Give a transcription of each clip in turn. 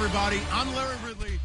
everybody. I'm Larry Ridley.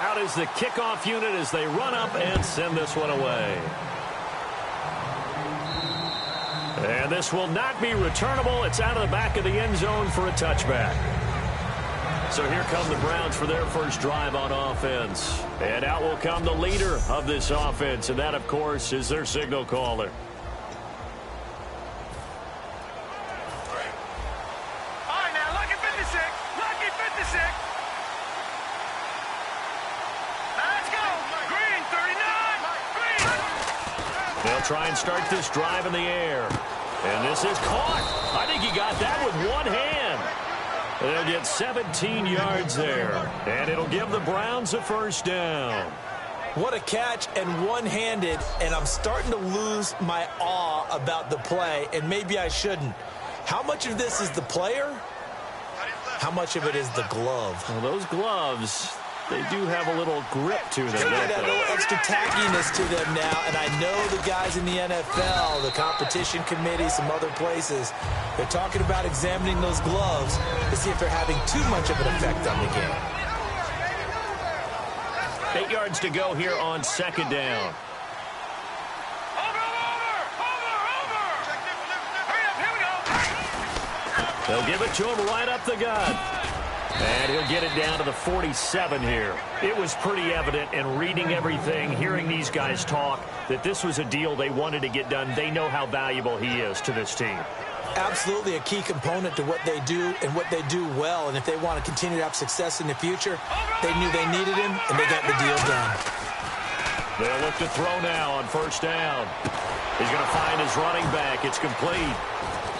Out is the kickoff unit as they run up and send this one away. And this will not be returnable. It's out of the back of the end zone for a touchback. So here come the Browns for their first drive on offense. And out will come the leader of this offense, and that, of course, is their signal caller. They'll try and start this drive in the air. And this is caught. I think he got that with one hand. They'll get 17 yards there. And it'll give the Browns a first down. What a catch, and one-handed, and I'm starting to lose my awe about the play, and maybe I shouldn't. How much of this is the player? How much of it is the glove? Well, those gloves, they do have a little grip to them. They got a little extra tackiness to them now, and I know the guys in the NFL, the competition committee, some other places, they're talking about examining those gloves to see if they're having too much of an effect on the game. 8 yards to go here on second down. They'll give it to him right up the gut. And he'll get it down to the 47 here. It was pretty evident in reading everything, hearing these guys talk, that this was a deal they wanted to get done. They know how valuable he is to this team. Absolutely a key component to what they do and what they do well. And if they want to continue to have success in the future, they knew they needed him, and they got the deal done. They'll look to throw now on first down. He's going to find his running back. It's complete.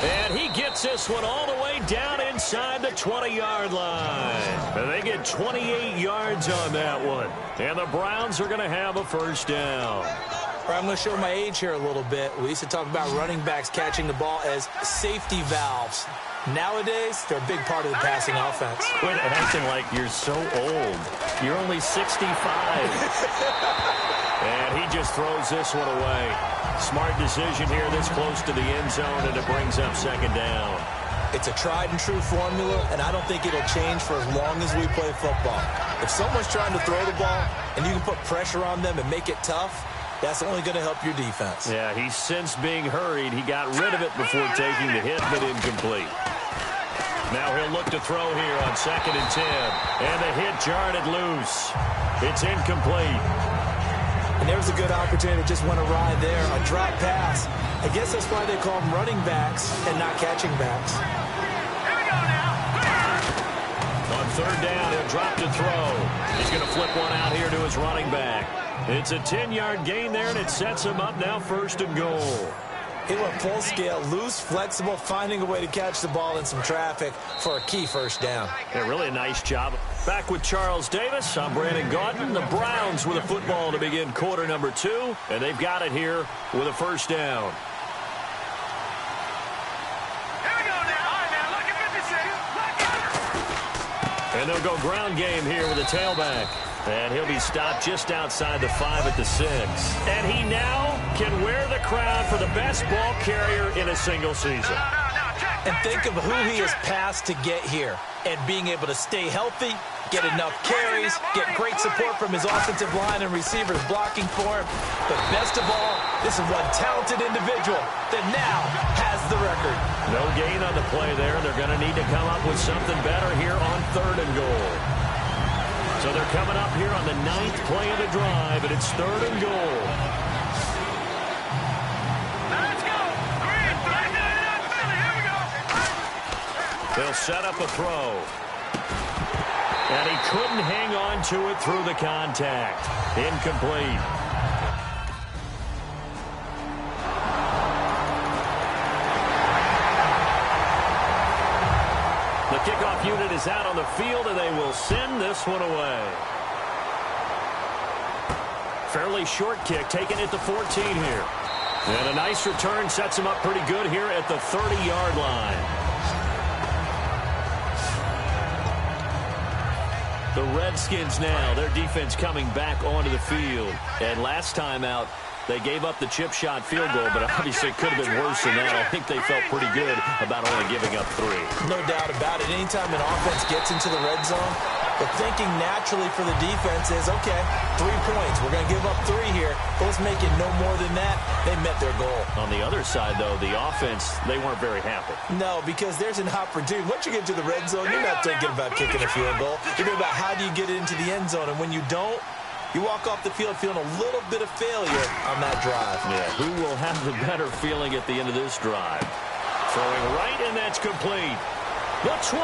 And he gets this one all the way down inside the 20-yard line. And they get 28 yards on that one. And the Browns are going to have a first down. I'm going to show my age here a little bit. We used to talk about running backs catching the ball as safety valves. Nowadays, they're a big part of the passing offense. Quit acting like you're so old. You're only 65. And he just throws this one away. Smart decision here this close to the end zone, and it brings up second down. It's a tried-and-true formula, and I don't think it'll change for as long as we play football. If someone's trying to throw the ball and you can put pressure on them and make it tough, that's only going to help your defense. Yeah, he's since being hurried. He got rid of it before taking the hit, but incomplete. Now he'll look to throw here on 2nd and 10. And the hit jarred it loose. It's incomplete. And there's a good opportunity to just went awry there. A drop pass. I guess that's why they call them running backs and not catching backs. Here we go now. On third down, he'll drop to throw. He's going to flip one out here to his running back. It's a 10-yard gain there, and it sets him up now 1st and goal. He went full scale, loose, flexible, finding a way to catch the ball in some traffic for a key first down. Yeah, really a nice job. Back with Charles Davis, I'm Brandon Gaudin. The Browns with a football to begin quarter number 2, and they've got it here with a first down. Here we go now. All right, now, look at 56. And they'll go ground game here with a tailback. And he'll be stopped just outside the 5 at the 6. And he now can wear the crown for the best ball carrier in a single season. And think of who he has passed to get here. And being able to stay healthy, get enough carries, get great support from his offensive line and receivers blocking for him. But best of all, this is one talented individual that now has the record. No gain on the play there. They're going to need to come up with something better here on 3rd and goal. So they're coming up here on the 9th play of the drive, and it's 3rd and goal. Let's go. Here we go. They'll set up a throw. And he couldn't hang on to it through the contact. Incomplete. The kickoff unit is out on the field, and they will send this one away. Fairly short kick, taking it to 14 here. And a nice return sets him up pretty good here at the 30-yard line. The Redskins now, their defense coming back onto the field. And last time out, they gave up the chip shot field goal, but obviously it could have been worse than that. I think they felt pretty good about only giving up 3. No doubt about it. Anytime an offense gets into the red zone, the thinking naturally for the defense is, okay, 3 points. We're going to give up 3 here, but let's make it no more than that. They met their goal. On the other side, though, the offense, they weren't very happy. No, because there's an opportunity. Once you get to the red zone, you're not thinking about kicking a field goal. You're thinking about how do you get it into the end zone, and when you don't, you walk off the field feeling a little bit of failure on that drive. Yeah, who will have the better feeling at the end of this drive? Throwing right, and that's complete. The 20.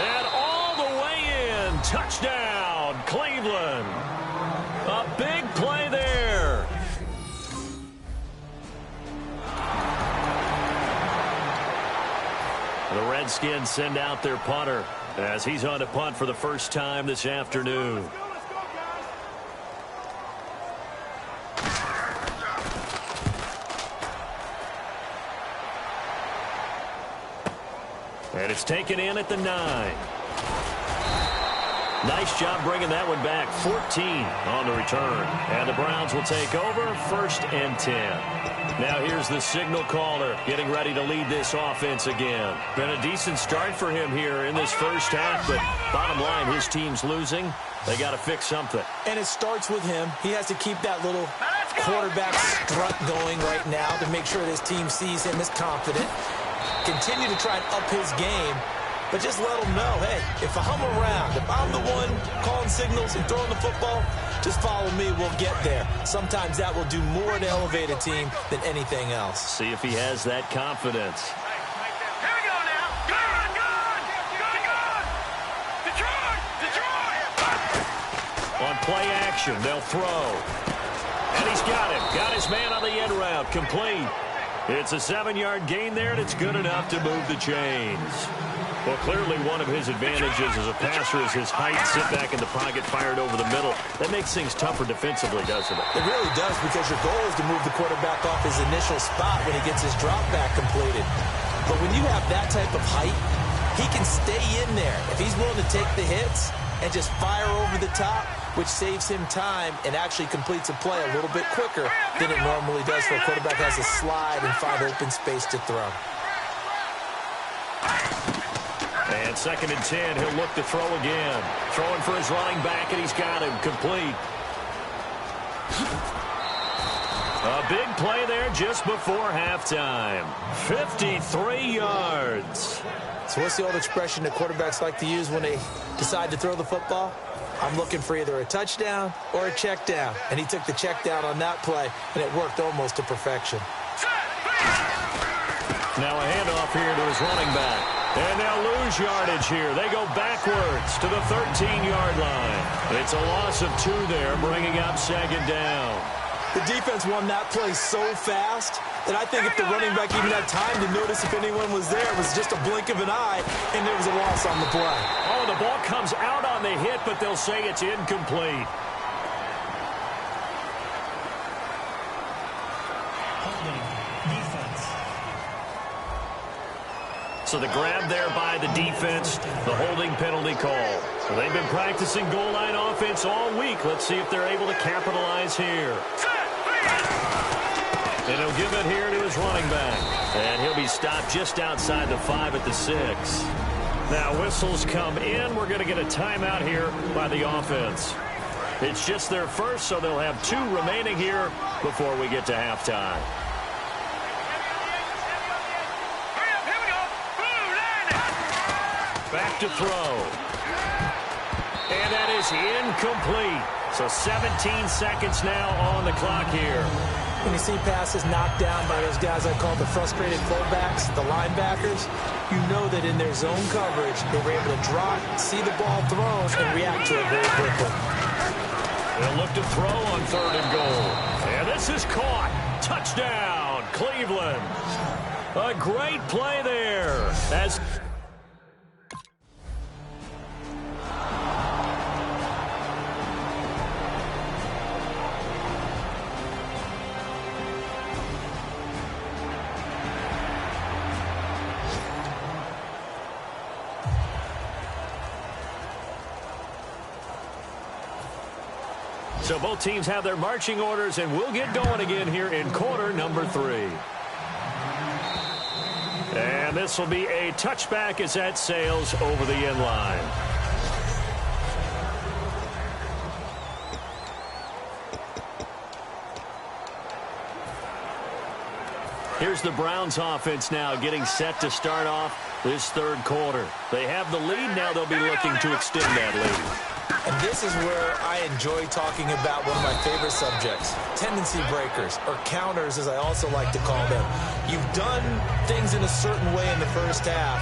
And all the way in. Touchdown, Cleveland. A big play there. The Redskins send out their punter as he's on to punt for the first time this afternoon. And it's taken in at the 9. Nice job bringing that one back. 14 on the return. And the Browns will take over 1st and 10. Now here's the signal caller getting ready to lead this offense again. Been a decent start for him here in this first half, but bottom line, his team's losing. They got to fix something. And it starts with him. He has to keep that little quarterback strut going right now to make sure this team sees him as confident. Continue to try and up his game, but just let him know, hey, if I'm around, if I'm the one calling signals and throwing the football, just follow me, we'll get there. Sometimes that will do more to elevate a team than anything else. See if he has that confidence. Here we go now. Good. Detroit. On play action, they'll throw. And he's got him. Got his man on the end route. Complete. It's a 7-yard gain there, and it's good enough to move the chains. Well, clearly one of his advantages as a passer is his height. Sit back in the pocket, fired over the middle. That makes things tougher defensively, doesn't it? It really does, because your goal is to move the quarterback off his initial spot when he gets his drop back completed. But when you have that type of height, he can stay in there. If he's willing to take the hits and just fire over the top, which saves him time and actually completes a play a little bit quicker than it normally does for a quarterback has to slide and find open space to throw. And 2nd and 10, he'll look to throw again. Throwing for his running back, and he's got him. Complete. A big play there just before halftime. 53 yards. So what's the old expression that quarterbacks like to use when they decide to throw the football? I'm looking for either a touchdown or a check down. And he took the check down on that play, and it worked almost to perfection. Now a handoff here to his running back. And they'll lose yardage here. They go backwards to the 13-yard line. It's a loss of 2 there, bringing up 2nd down. The defense won that play so fast that I think if the running back even had time to notice if anyone was there, it was just a blink of an eye, and there was a loss on the play. Oh, the ball comes out on the hit, but they'll say it's incomplete. So the grab there by the defense, the holding penalty call. So they've been practicing goal line offense all week. Let's see if they're able to capitalize here. And he'll give it here to his running back. And he'll be stopped just outside the 5 at the 6. Now whistles come in. We're going to get a timeout here by the offense. It's just their first, so they'll have 2 remaining here before we get to halftime. Back to throw. And that is incomplete. So 17 seconds now on the clock here. When you see passes knocked down by those guys I call the frustrated fullbacks, the linebackers, you know that in their zone coverage, they were able to drop, see the ball thrown, and react to it very quickly. They'll look to throw on 3rd and goal. And this is caught. Touchdown, Cleveland. A great play there. As so both teams have their marching orders, and we'll get going again here in quarter number 3. And this will be a touchback as that sails over the end line. Here's the Browns offense now getting set to start off this 3rd quarter. They have the lead. Now they'll be looking to extend that lead. And this is where I enjoy talking about one of my favorite subjects, tendency breakers, or counters as I also like to call them. You've done things in a certain way in the first half,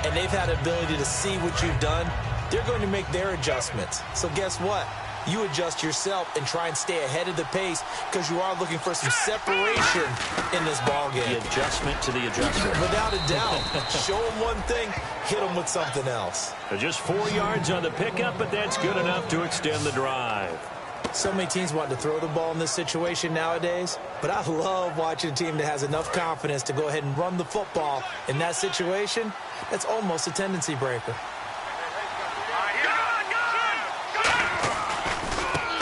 and they've had the ability to see what you've done. They're going to make their adjustments. So guess what? You adjust yourself and try and stay ahead of the pace because you are looking for some separation in this ballgame. The adjustment to the adjustment. Without a doubt. Show them one thing, hit them with something else. Just 4 yards on the pickup, but that's good enough to extend the drive. So many teams want to throw the ball in this situation nowadays, but I love watching a team that has enough confidence to go ahead and run the football. In that situation, that's almost a tendency breaker.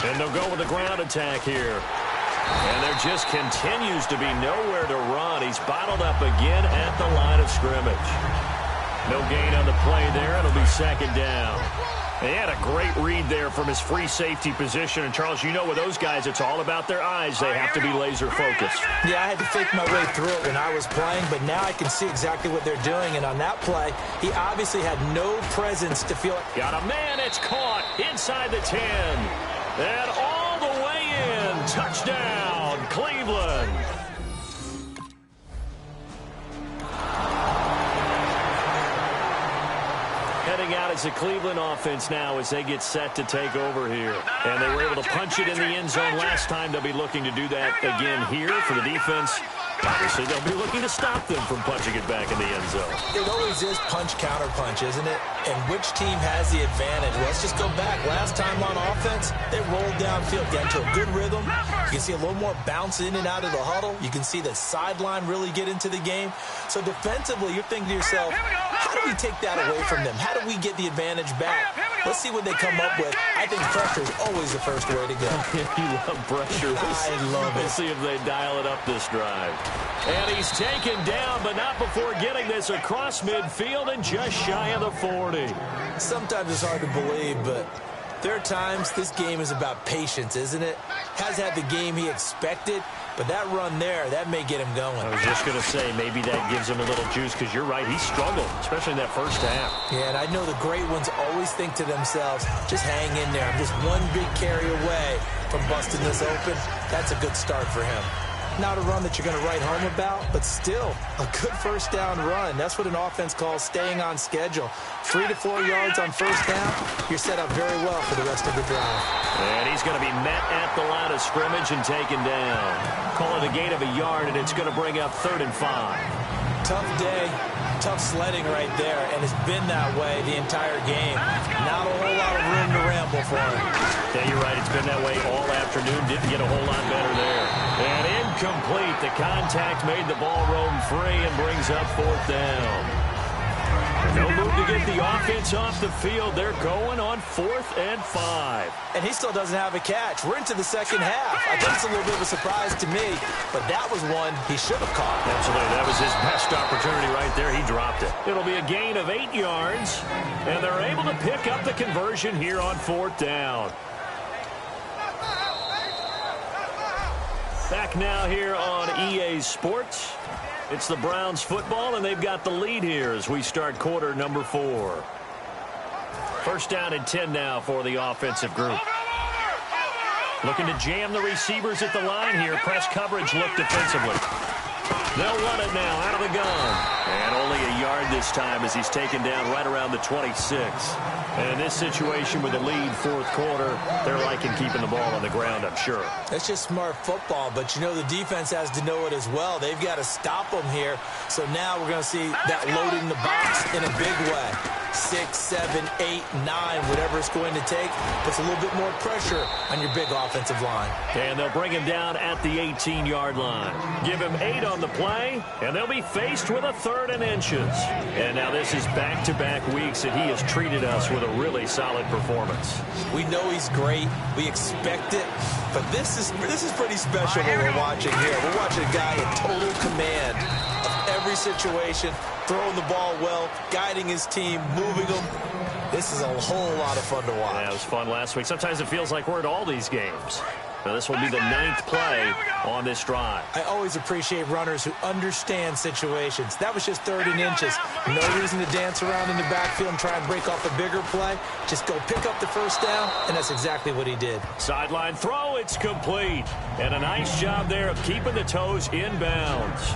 And they'll go with the ground attack here. And there just continues to be nowhere to run. He's bottled up again at the line of scrimmage. No gain on the play there. It'll be 2nd down. He had a great read there from his free safety position. And, Charles, you know with those guys, it's all about their eyes. They have to be laser focused. Yeah, I had to think my way through it when I was playing, but now I can see exactly what they're doing. And on that play, he obviously had no presence to feel it. Got a man. It's caught inside the 10. And all the way in. Touchdown, Cleveland. Heading out as the Cleveland offense now as they get set to take over here. And they were able to punch it in the end zone last time. They'll be looking to do that again here for the defense. Obviously, they'll be looking to stop them from punching it back in the end zone. It always is punch-counter-punch, isn't it? And which team has the advantage? Let's just go back. Last time on offense, they rolled downfield, get into a good rhythm. You can see a little more bounce in and out of the huddle. You can see the sideline really get into the game. So defensively, you're thinking to yourself, how do we take that away from them? How do we get the advantage back? Let's see what they come up with. I think pressure is always the first way to go. You love pressure. I love it. We'll see if they dial it up this drive. And he's taken down, but not before getting this across midfield and just shy of the 40. Sometimes it's hard to believe, but there are times this game is about patience, isn't it? Has had the game he expected, but that run there, that may get him going. I was just going to say, maybe that gives him a little juice, because you're right, he struggled, especially in that first half. Yeah, and I know the great ones always think to themselves, just hang in there. I'm just one big carry away from busting this open. That's a good start for him. Not a run that you're going to write home about, but still a good first down run. That's what an offense calls staying on schedule. 3 to 4 yards on first down, you're set up very well for the rest of the drive. And he's going to be met at the line of scrimmage and taken down. Call it a gain of a yard, and it's going to bring up 3rd and 5. Tough day, tough sledding right there, and it's been that way the entire game. Not a whole lot of room to ramble for him. Yeah, you're right. It's been that way all afternoon. Didn't get a whole lot better there. And incomplete. The contact made the ball roam free and brings up 4th down. No move to get the offense off the field. They're going on 4th and 5. And he still doesn't have a catch. We're into the second half. I think it's a little bit of a surprise to me, but that was one he should have caught. Absolutely. That was his best opportunity right there. He dropped it. It'll be a gain of 8 yards, and they're able to pick up the conversion here on 4th down. Back now here on EA Sports. It's the Browns football, and they've got the lead here as we start quarter number 4. First down and 10 now for the offensive group. Looking to jam the receivers at the line here. Press coverage look defensively. They'll run it now out of the gun. And only a yard this time as he's taken down right around the 26. And in this situation with the lead fourth quarter, they're liking keeping the ball on the ground, I'm sure. That's just smart football, but you know the defense has to know it as well. They've got to stop them here. So now we're going to see that loading the box in a big way. 6, 7, 8, 9, whatever it's going to take, puts a little bit more pressure on your big offensive line. And they'll bring him down at the 18-yard line. Give him 8 on the play, and they'll be faced with a 3rd and inches. And now this is back-to-back weeks that he has treated us with a really solid performance. We know he's great. We expect it. But this is pretty special what we're watching here. We're watching a guy in total command of every situation, throwing the ball well, guiding his team, moving them. This is a whole lot of fun to watch. Yeah, it was fun last week. Sometimes it feels like we're at all these games. Now this will be the 9th play on this drive. I always appreciate runners who understand situations. That was just 3rd and inches. No reason to dance around in the backfield and try and break off a bigger play. Just go pick up the first down, and that's exactly what he did. Sideline throw, it's complete. And a nice job there of keeping the toes in bounds.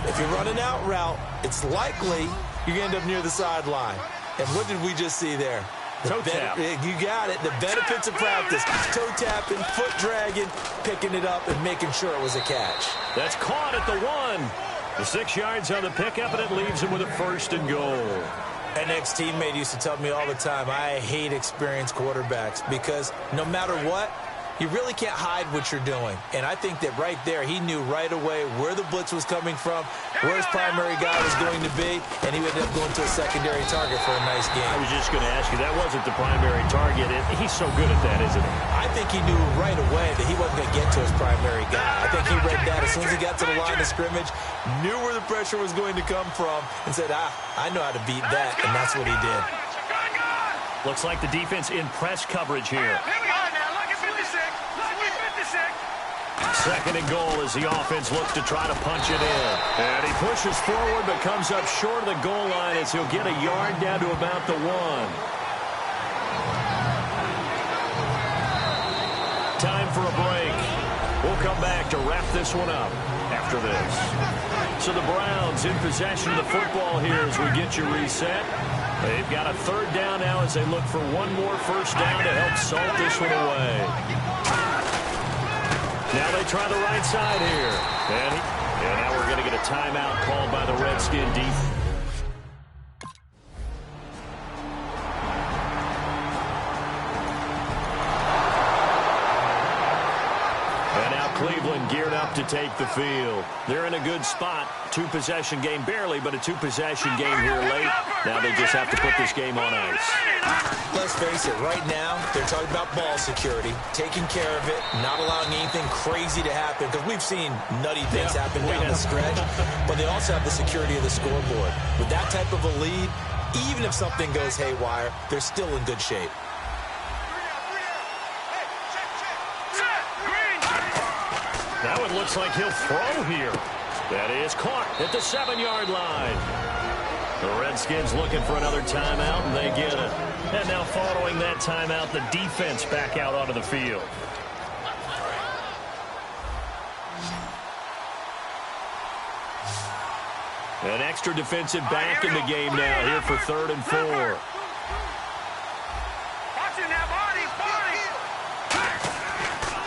If you're running out route, it's likely you're going to end up near the sideline. And what did we just see there? Toe tap. You got it. The benefits of practice. Toe tapping, foot dragging, picking it up, and making sure it was a catch. That's caught at the 1. The 6 yards on the pickup, and it leaves him with a 1st and goal. An ex-teammate used to tell me all the time, I hate experienced quarterbacks because no matter what, you really can't hide what you're doing. And I think that right there, he knew right away where the blitz was coming from, where his primary guy was going to be, and he would end up going to a secondary target for a nice game. I was just going to ask you, that wasn't the primary target. He's so good at that, isn't he? I think he knew right away that he wasn't going to get to his primary guy. I think he read that as soon as he got to the line of scrimmage, knew where the pressure was going to come from, and said, I know how to beat that, and that's what he did. Looks like the defense in press coverage here. 2nd and goal as the offense looks to try to punch it in. And he pushes forward but comes up short of the goal line as he'll get a yard down to about the 1. Time for a break. We'll come back to wrap this one up after this. So the Browns in possession of the football here as we get you reset. They've got a 3rd down now as they look for one more first down to help salt this one away. Now they try the right side here. And now we're going to get a timeout called by the Redskin defense. And now Cleveland geared up to take the field. They're in a good spot. 2-possession game, barely, but a 2-possession game here late. Now they just have to put this game on ice. Let's face it, right now, they're talking about ball security, taking care of it, not allowing anything crazy to happen, because we've seen nutty things happen down the stretch, but they also have the security of the scoreboard. With that type of a lead, even if something goes haywire, they're still in good shape. Now it looks like he'll throw here. That is caught at the 7-yard line. The Redskins looking for another timeout, and they get it. And now following that timeout, the defense back out onto the field. An extra defensive back in the game now here for 3rd and 4.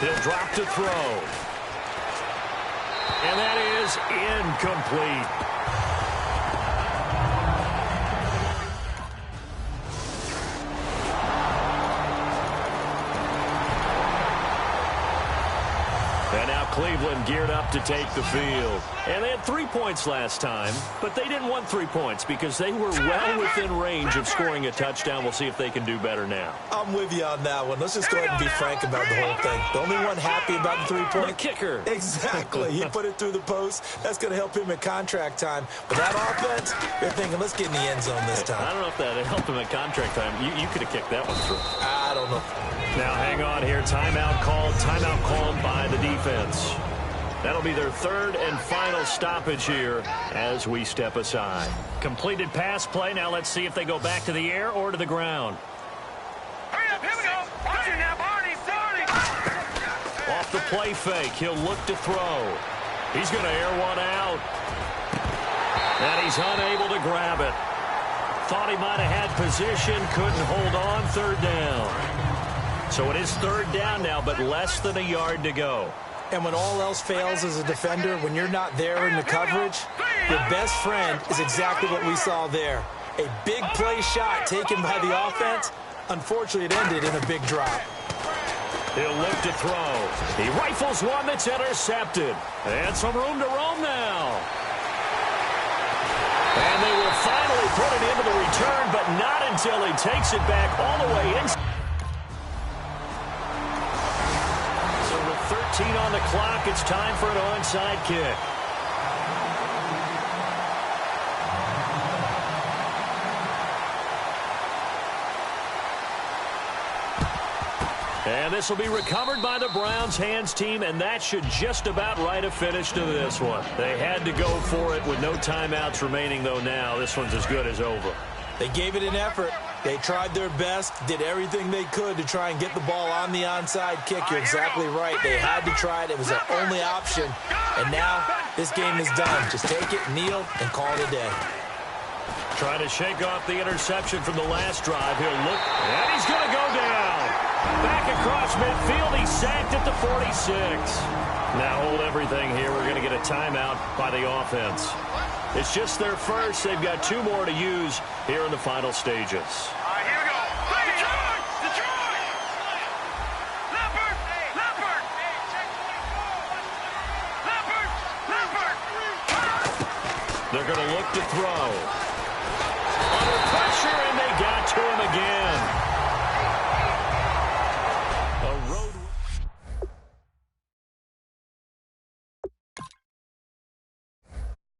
He'll drop to throw. And that is incomplete. And now Cleveland geared up to take the field. And they had 3 points last time, but they didn't want 3 points because they were well within range of scoring a touchdown. We'll see if they can do better now. I'm with you on that one. Let's just go ahead and be frank about the whole thing. The only one happy about the 3-point. The kicker. Exactly. He put it through the post. That's going to help him at contract time. But that offense, they're thinking, let's get in the end zone this time. I don't know if that helped him at contract time. You could have kicked that one through. I don't know. Now hang on here. Timeout called by the defense. That'll be their 3rd and final stoppage here as we step aside. Completed pass play. Now let's see if they go back to the air or to the ground. Watch it now, Barney. Off the play fake, he'll look to throw. He's going to air one out. And he's unable to grab it. Thought he might have had position, couldn't hold on, third down. So it is third down now, but less than a yard to go. And when all else fails as a defender, when you're not there in the coverage, your best friend is exactly what we saw there. A big play shot taken by the offense. Unfortunately, it ended in a big drop. He'll look to throw. He rifles one that's intercepted. And some room to roam now. And they will finally put it into the return, but not until he takes it back all the way in. So with 13 on the clock, it's time for an onside kick. And this will be recovered by the Browns hands team, and that should just about write a finish to this one. They had to go for it with no timeouts remaining, though now this one's as good as over. They gave it an effort. They tried their best, did everything they could to try and get the ball on the onside kick. You're exactly right. They had to try it. It was their only option. And now this game is done. Just take it, kneel, and call it a day. Trying to shake off the interception from the last drive. He'll look, and he's going to go down. Back across midfield, he's sacked at the 46. Now hold everything here. We're going to get a timeout by the offense. It's just their first. They've got two more to use here in the final stages. All right, here we go. Detroit! Leopard! They're going to look to throw.